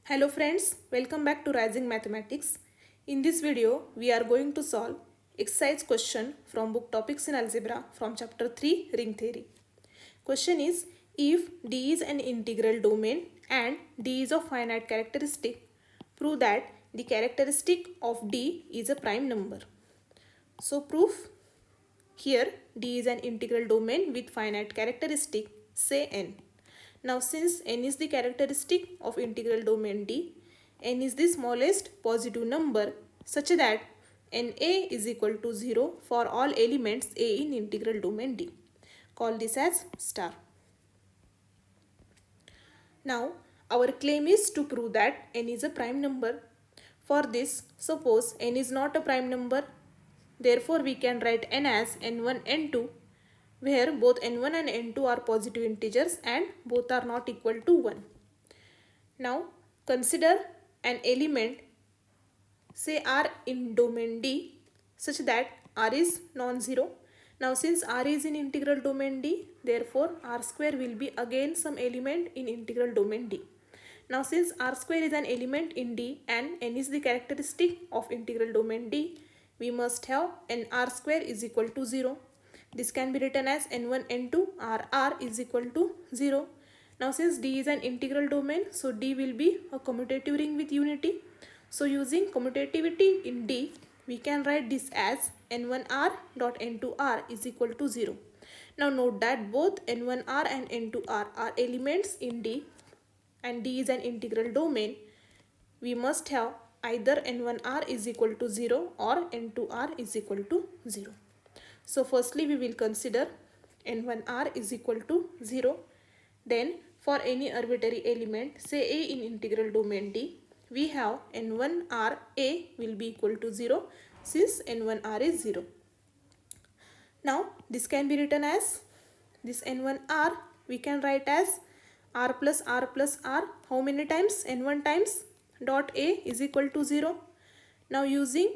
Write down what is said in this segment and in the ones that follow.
Hello friends, welcome back to Rising Mathematics. In this video, we are going to solve exercise question from book Topics in Algebra from chapter 3 Ring Theory. Question is, if D is an integral domain and D is of finite characteristic, prove that the characteristic of D is a prime number. So proof, here D is an integral domain with finite characteristic, say n. Now since n is the characteristic of integral domain D, n is the smallest positive number such that NA is equal to 0 for all elements A in integral domain D. Call this as star. Now our claim is to prove that n is a prime number. For this, suppose n is not a prime number, therefore we can write n as n1, n2, where both n1 and n2 are positive integers and both are not equal to 1. Now consider an element, say R in domain D, such that R is non-zero. Now since R is in integral domain D, therefore R square will be again some element in integral domain D. Now since R square is an element in D and n is the characteristic of integral domain D, we must have n R square is equal to 0. This can be written as n1, n2, R is equal to 0. Now since D is an integral domain, so D will be a commutative ring with unity. So using commutativity in D, we can write this as n1R dot n2R is equal to 0. Now note that both n1R and n2R are elements in D and D is an integral domain. We must have either n1R is equal to 0 or n2R is equal to 0. So firstly we will consider n1R is equal to 0. Then for any arbitrary element, say A in integral domain D, we have n1R A will be equal to 0 since n1R is 0. Now this can be written as, this n1R we can write as R plus R plus R. How many times? n1 times dot A is equal to 0. Now using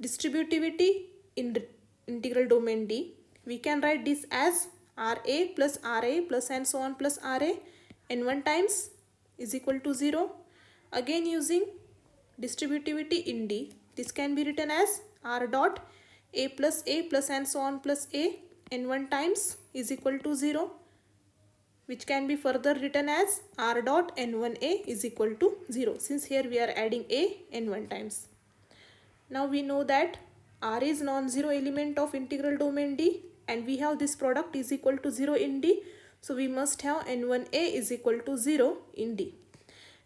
distributivity in integral domain D, we can write this as RA plus RA plus and so on plus RA n1 times is equal to 0. Again using distributivity in D, this can be written as R dot A plus and so on plus A n1 times is equal to 0, which can be further written as R dot n1A is equal to 0, since here we are adding A n1 times. Now we know that R is non-zero element of integral domain D and we have this product is equal to 0 in D. So we must have n1A is equal to 0 in D.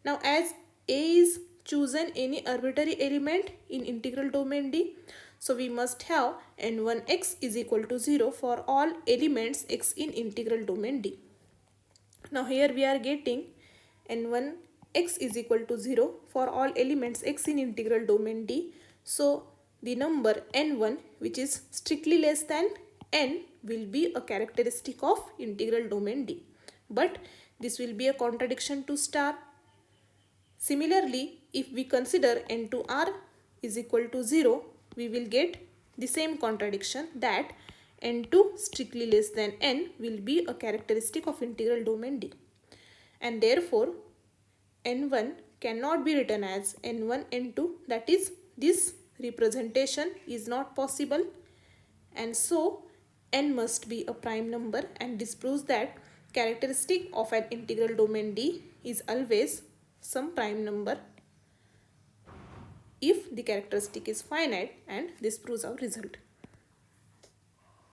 Now as A is chosen any arbitrary element in integral domain D, so we must have n1x is equal to 0 for all elements x in integral domain D. Now here we are getting n1x is equal to 0 for all elements x in integral domain D. So the number n1, which is strictly less than n, will be a characteristic of integral domain D. But this will be a contradiction to star. Similarly, if we consider n2R is equal to 0, we will get the same contradiction, that n2 strictly less than n will be a characteristic of integral domain D. And therefore, n1 cannot be written as n1, n2, that is, this representation is not possible, and so n must be a prime number, and this proves that characteristic of an integral domain D is always some prime number if the characteristic is finite, and this proves our result.